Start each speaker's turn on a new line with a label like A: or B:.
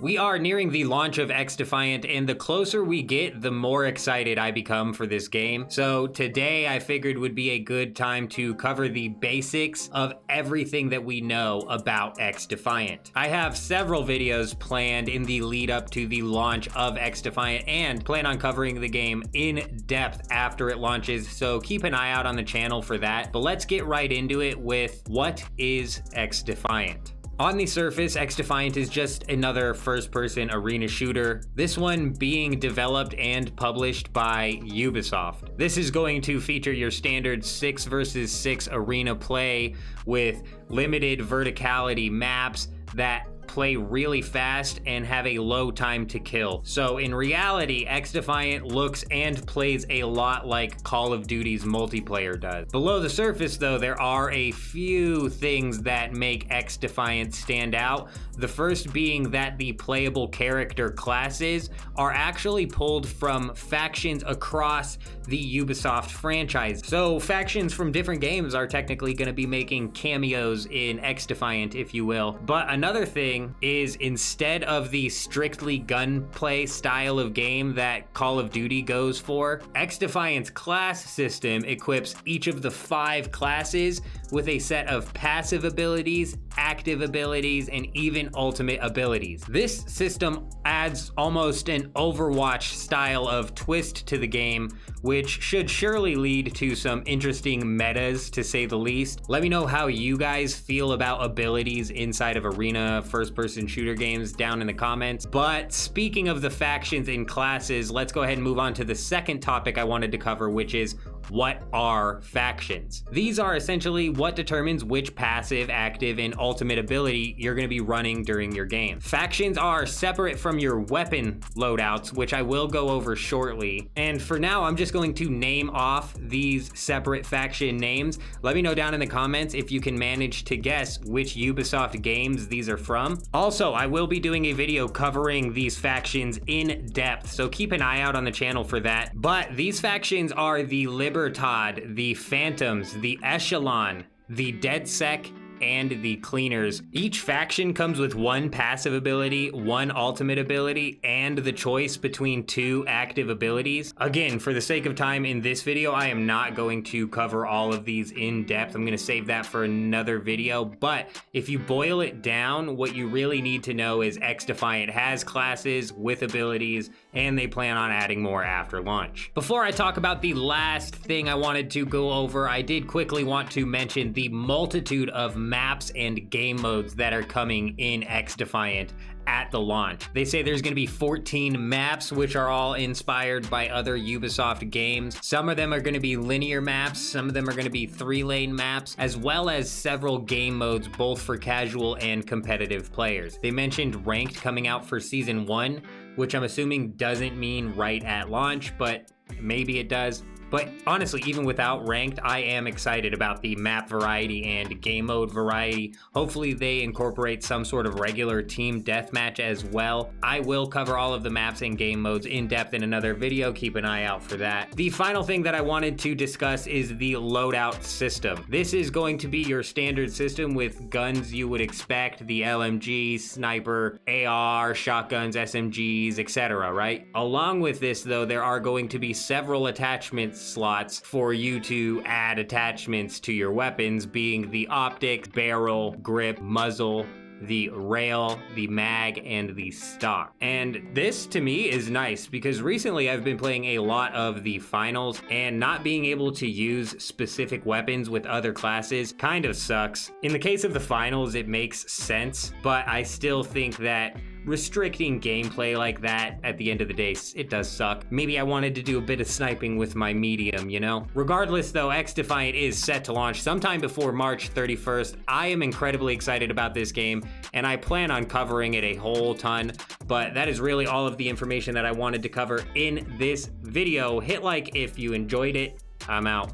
A: We are nearing the launch of XDefiant, and the closer we get, the more excited I become for this game. So today I figured would be a good time to cover the basics of everything that we know about XDefiant. I have several videos planned in the lead up to the launch of XDefiant and plan on covering the game in depth after it launches, so keep an eye out on the channel for that. But let's get right into it with what is XDefiant. On the surface, XDefiant is just another first-person arena shooter, this one being developed and published by Ubisoft. This is going to feature your standard 6 versus 6 arena play with limited verticality maps that play really fast and have a low time to kill. So in reality, XDefiant looks and plays a lot like Call of Duty's multiplayer does. Below the surface though, there are a few things that make XDefiant stand out. The first being that the playable character classes are actually pulled from factions across the Ubisoft franchise. So factions from different games are technically going to be making cameos in XDefiant, if you will. But another thing is, instead of the strictly gunplay style of game that Call of Duty goes for, XDefiant's class system equips each of the 5 classes with a set of passive abilities, active abilities, and even ultimate abilities. This system adds almost an Overwatch style of twist to the game, which should surely lead to some interesting metas, to say the least. Let me know how you guys feel about abilities inside of arena first-person shooter games down in the comments. But speaking of the factions and classes, let's go ahead and move on to the second topic I wanted to cover, which is what are factions? These are essentially what determines which passive, active, and ultimate ability you're going to be running during your game. Factions are separate from your weapon loadouts, which I will go over shortly. And for now, I'm just going to name off these separate faction names. Let me know down in the comments if you can manage to guess which Ubisoft games these are from. Also, I will be doing a video covering these factions in depth, so keep an eye out on the channel for that. But these factions are the Libertad, the Phantoms, the Echelon, the DedSec, and the Cleaners. Each faction comes with 1 passive ability, 1 ultimate ability, and the choice between 2 active abilities. Again, for the sake of time in this video, I am not going to cover all of these in depth. I'm going to save that for another video. But if you boil it down, what you really need to know is XDefiant has classes with abilities, and they plan on adding more after launch. Before I talk about the last thing I wanted to go over, I did quickly want to mention the multitude of maps and game modes that are coming in XDefiant at the launch. They say there's going to be 14 maps, which are all inspired by other Ubisoft games. Some of them are going to be linear maps, some of them are going to be 3-lane maps, as well as several game modes, both for casual and competitive players. They mentioned ranked coming out for season 1, which I'm assuming doesn't mean right at launch, but maybe it does. But honestly, even without ranked, I am excited about the map variety and game mode variety. Hopefully they incorporate some sort of regular team deathmatch as well. I will cover all of the maps and game modes in depth in another video. Keep an eye out for that. The final thing that I wanted to discuss is the loadout system. This is going to be your standard system with guns you would expect, the LMG, sniper, AR, shotguns, SMGs, etc., right? Along with this though, there are going to be several attachment slots for you to add attachments to your weapons, being the optic, barrel, grip, muzzle, the rail, the mag, and the stock. And this to me is nice because recently I've been playing a lot of the finals, and not being able to use specific weapons with other classes kind of sucks. In the case of the finals, it makes sense, but I still think that restricting gameplay like that, at the end of the day, it does suck. Maybe I wanted to do a bit of sniping with my medium, you know? Regardless though, XDefiant is set to launch sometime before March 31st. I am incredibly excited about this game, and I plan on covering it a whole ton, but that is really all of the information that I wanted to cover in this video. Hit like if you enjoyed it. I'm out.